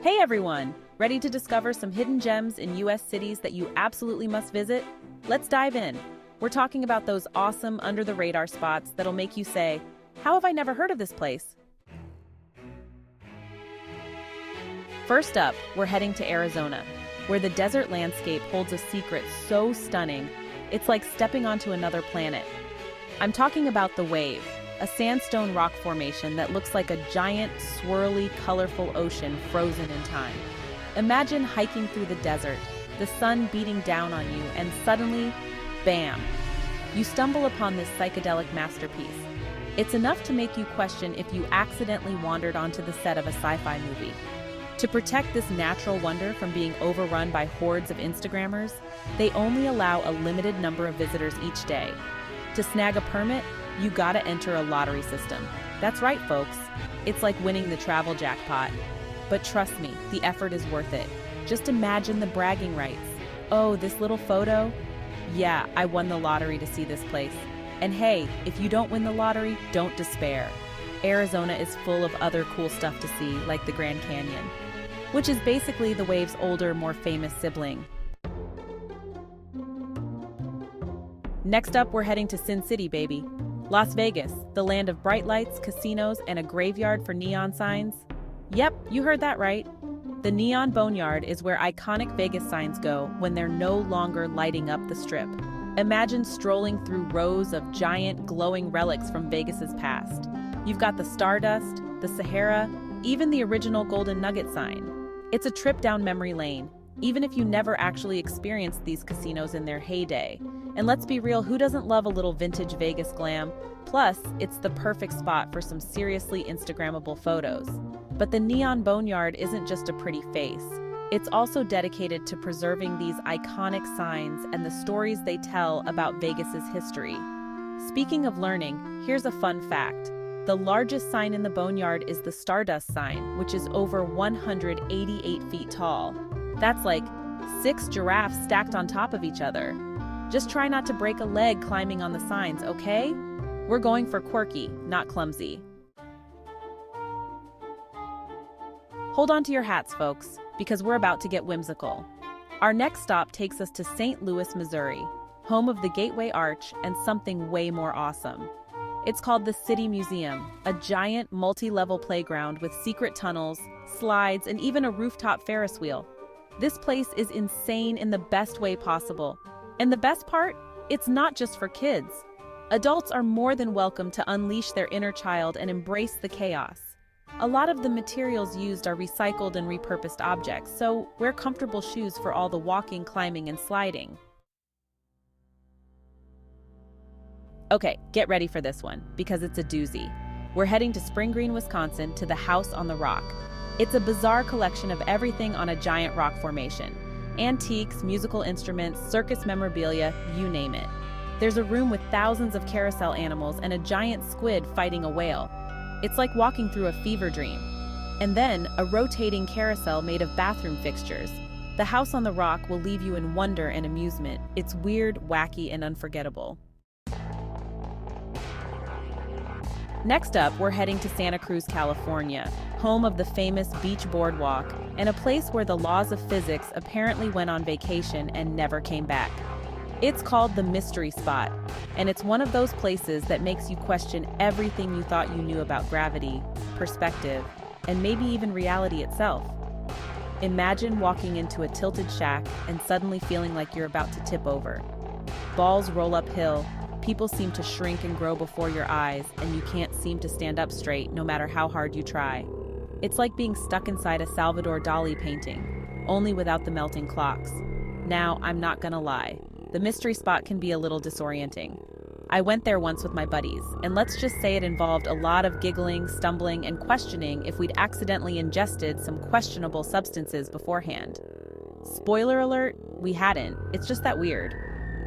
Hey everyone! Ready to discover some hidden gems in US cities that you absolutely must visit? Let's dive in. We're talking about those awesome under-the-radar spots that'll make you say, how have I never heard of this place? First up, we're heading to Arizona, where the desert landscape holds a secret so stunning, it's like stepping onto another planet. I'm talking about the Wave, a sandstone rock formation that looks like a giant, swirly, colorful ocean frozen in time. Imagine hiking through the desert, the sun beating down on you, and suddenly, bam! You stumble upon this psychedelic masterpiece. It's enough to make you question if you accidentally wandered onto the set of a sci-fi movie. To protect this natural wonder from being overrun by hordes of Instagrammers, they only allow a limited number of visitors each day. To snag a permit, you gotta enter a lottery system. That's right, folks. It's like winning the travel jackpot. But trust me, the effort is worth it. Just imagine the bragging rights. Oh, this little photo? Yeah, I won the lottery to see this place. And hey, if you don't win the lottery, don't despair. Arizona is full of other cool stuff to see, like the Grand Canyon, which is basically the Wave's older, more famous sibling. Next up, we're heading to Sin City, baby. Las Vegas, the land of bright lights, casinos, and a graveyard for neon signs. Yep, you heard that right. The Neon Boneyard is where iconic Vegas signs go when they're no longer lighting up the strip. Imagine strolling through rows of giant, glowing relics from Vegas's past. You've got the Stardust, the Sahara, even the original Golden Nugget sign. It's a trip down memory lane, even if you never actually experienced these casinos in their heyday. And let's be real, who doesn't love a little vintage Vegas glam? Plus, it's the perfect spot for some seriously Instagrammable photos. But the Neon Boneyard isn't just a pretty face. It's also dedicated to preserving these iconic signs and the stories they tell about Vegas's history. Speaking of learning, here's a fun fact. The largest sign in the Boneyard is the Stardust sign, which is over 188 feet tall. That's like 6 giraffes stacked on top of each other. Just try not to break a leg climbing on the signs, okay? We're going for quirky, not clumsy. Hold on to your hats, folks, because we're about to get whimsical. Our next stop takes us to St. Louis, Missouri, home of the Gateway Arch and something way more awesome. It's called the City Museum, a giant multi-level playground with secret tunnels, slides, and even a rooftop Ferris wheel. This place is insane in the best way possible. And the best part? It's not just for kids. Adults are more than welcome to unleash their inner child and embrace the chaos. A lot of the materials used are recycled and repurposed objects, so wear comfortable shoes for all the walking, climbing, and sliding. Okay, get ready for this one, because it's a doozy. We're heading to Spring Green, Wisconsin, to the House on the Rock. It's a bizarre collection of everything on a giant rock formation. Antiques, musical instruments, circus memorabilia, you name it. There's a room with thousands of carousel animals and a giant squid fighting a whale. It's like walking through a fever dream. And then, a rotating carousel made of bathroom fixtures. The House on the Rock will leave you in wonder and amusement. It's weird, wacky, and unforgettable. Next up, we're heading to Santa Cruz, California, home of the famous Beach Boardwalk, and a place where the laws of physics apparently went on vacation and never came back. It's called the Mystery Spot, and it's one of those places that makes you question everything you thought you knew about gravity, perspective, and maybe even reality itself. Imagine walking into a tilted shack and suddenly feeling like you're about to tip over. Balls roll uphill, people seem to shrink and grow before your eyes, and you can't seem to stand up straight no matter how hard you try. It's like being stuck inside a Salvador Dali painting, only without the melting clocks. Now, I'm not gonna lie. The Mystery Spot can be a little disorienting. I went there once with my buddies, and let's just say it involved a lot of giggling, stumbling, and questioning if we'd accidentally ingested some questionable substances beforehand. Spoiler alert, we hadn't. It's just that weird.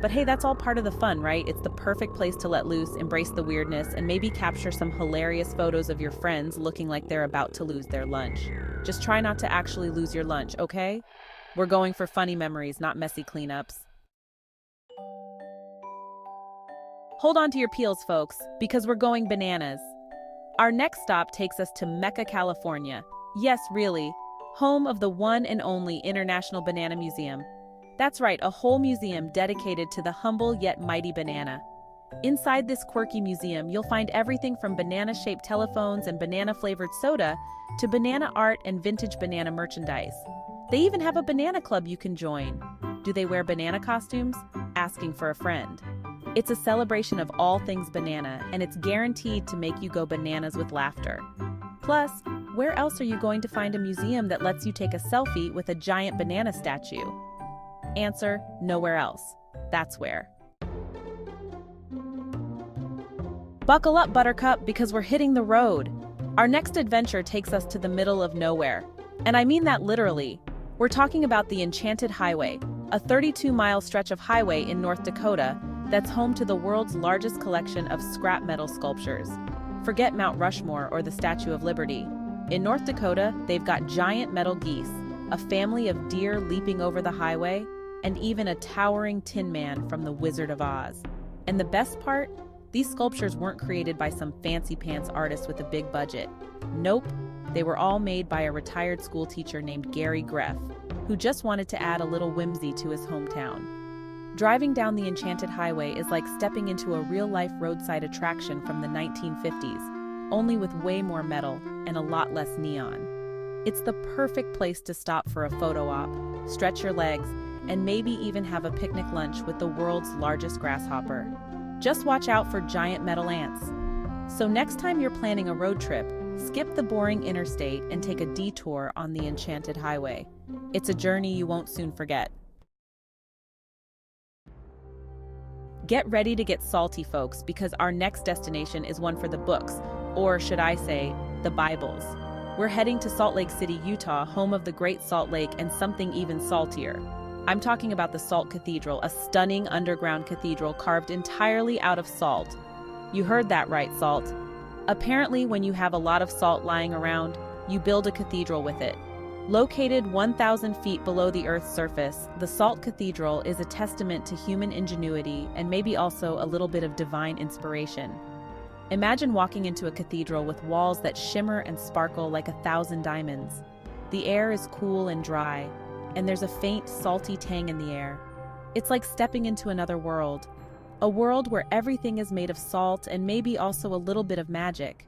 But hey, that's all part of the fun, right? It's the perfect place to let loose, embrace the weirdness, and maybe capture some hilarious photos of your friends looking like they're about to lose their lunch. Just try not to actually lose your lunch, okay? We're going for funny memories, not messy cleanups. Hold on to your peels, folks, because we're going bananas. Our next stop takes us to Mecca, California. Yes, really, home of the one and only International Banana Museum. That's right, a whole museum dedicated to the humble yet mighty banana. Inside this quirky museum, you'll find everything from banana-shaped telephones and banana-flavored soda to banana art and vintage banana merchandise. They even have a banana club you can join. Do they wear banana costumes? Asking for a friend. It's a celebration of all things banana, and it's guaranteed to make you go bananas with laughter. Plus, where else are you going to find a museum that lets you take a selfie with a giant banana statue? Answer: nowhere else. That's where. Buckle up, Buttercup, because we're hitting the road. Our next adventure takes us to the middle of nowhere. And I mean that literally. We're talking about the Enchanted Highway, a 32-mile stretch of highway in North Dakota that's home to the world's largest collection of scrap metal sculptures. Forget Mount Rushmore or the Statue of Liberty. In North Dakota, they've got giant metal geese, a family of deer leaping over the highway, and even a towering Tin Man from The Wizard of Oz. And the best part? These sculptures weren't created by some fancy-pants artist with a big budget. Nope, they were all made by a retired school teacher named Gary Greff, who just wanted to add a little whimsy to his hometown. Driving down the Enchanted Highway is like stepping into a real-life roadside attraction from the 1950s, only with way more metal and a lot less neon. It's the perfect place to stop for a photo op, stretch your legs, and maybe even have a picnic lunch with the world's largest grasshopper. Just watch out for giant metal ants. So next time you're planning a road trip, skip the boring interstate and take a detour on the Enchanted Highway. It's a journey you won't soon forget. Get ready to get salty, folks, because our next destination is one for the books, or should I say, the Bibles. We're heading to Salt Lake City, Utah, home of the Great Salt Lake and something even saltier. I'm talking about the Salt Cathedral, a stunning underground cathedral carved entirely out of salt. You heard that right, Salt. Apparently, when you have a lot of salt lying around, you build a cathedral with it. Located 1,000 feet below the Earth's surface, the Salt Cathedral is a testament to human ingenuity and maybe also a little bit of divine inspiration. Imagine walking into a cathedral with walls that shimmer and sparkle like 1,000 diamonds. The air is cool and dry, and there's a faint, salty tang in the air. It's like stepping into another world. A world where everything is made of salt and maybe also a little bit of magic.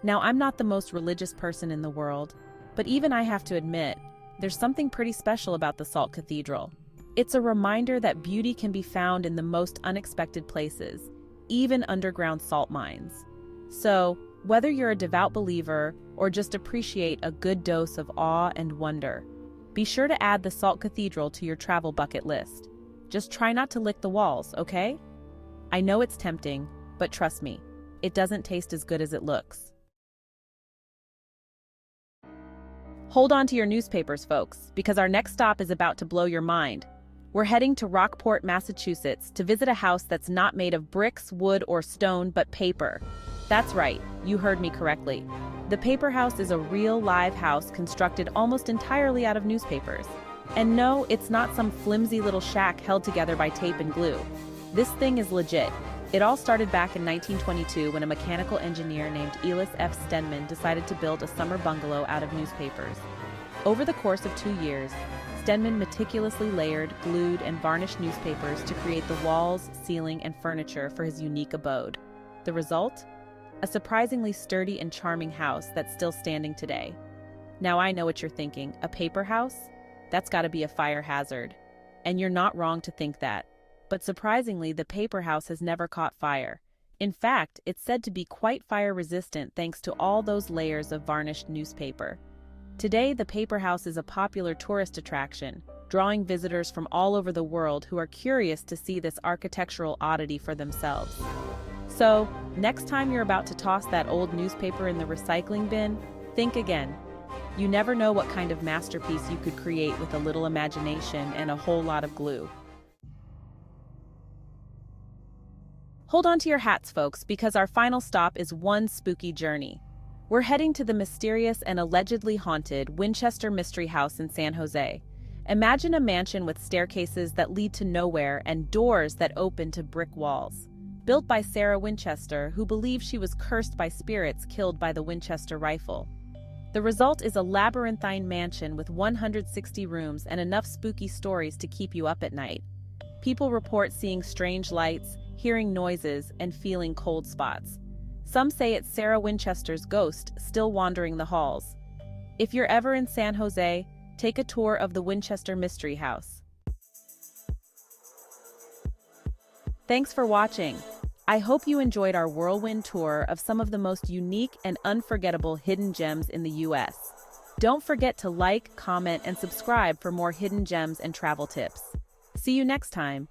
Now, I'm not the most religious person in the world, but even I have to admit, there's something pretty special about the Salt Cathedral. It's a reminder that beauty can be found in the most unexpected places, even underground salt mines. So, whether you're a devout believer or just appreciate a good dose of awe and wonder, be sure to add the Salt Cathedral to your travel bucket list. Just try not to lick the walls, okay? I know it's tempting, but trust me, it doesn't taste as good as it looks. Hold on to your newspapers, folks, because our next stop is about to blow your mind. We're heading to Rockport, Massachusetts, to visit a house that's not made of bricks, wood, or stone, but paper. That's right, you heard me correctly. The Paper House is a real live house constructed almost entirely out of newspapers. And no, it's not some flimsy little shack held together by tape and glue. This thing is legit. It all started back in 1922 when a mechanical engineer named Elis F. Stenman decided to build a summer bungalow out of newspapers. Over the course of 2 years, Stenman meticulously layered, glued, and varnished newspapers to create the walls, ceiling, and furniture for his unique abode. The result? A surprisingly sturdy and charming house that's still standing today. Now I know what you're thinking, a paper house? That's gotta be a fire hazard. And you're not wrong to think that. But surprisingly, the paper house has never caught fire. In fact, it's said to be quite fire-resistant thanks to all those layers of varnished newspaper. Today, the paper house is a popular tourist attraction, drawing visitors from all over the world who are curious to see this architectural oddity for themselves. So, next time you're about to toss that old newspaper in the recycling bin, think again. You never know what kind of masterpiece you could create with a little imagination and a whole lot of glue. Hold on to your hats, folks, because our final stop is one spooky journey. We're heading to the mysterious and allegedly haunted Winchester Mystery House in San Jose. Imagine a mansion with staircases that lead to nowhere and doors that open to brick walls. Built by Sarah Winchester, who believed she was cursed by spirits killed by the Winchester rifle. The result is a labyrinthine mansion with 160 rooms and enough spooky stories to keep you up at night. People report seeing strange lights, hearing noises, and feeling cold spots. Some say it's Sarah Winchester's ghost still wandering the halls. If you're ever in San Jose, take a tour of the Winchester Mystery House. Thanks for watching. I hope you enjoyed our whirlwind tour of some of the most unique and unforgettable hidden gems in the US. Don't forget to like, comment, and subscribe for more hidden gems and travel tips. See you next time.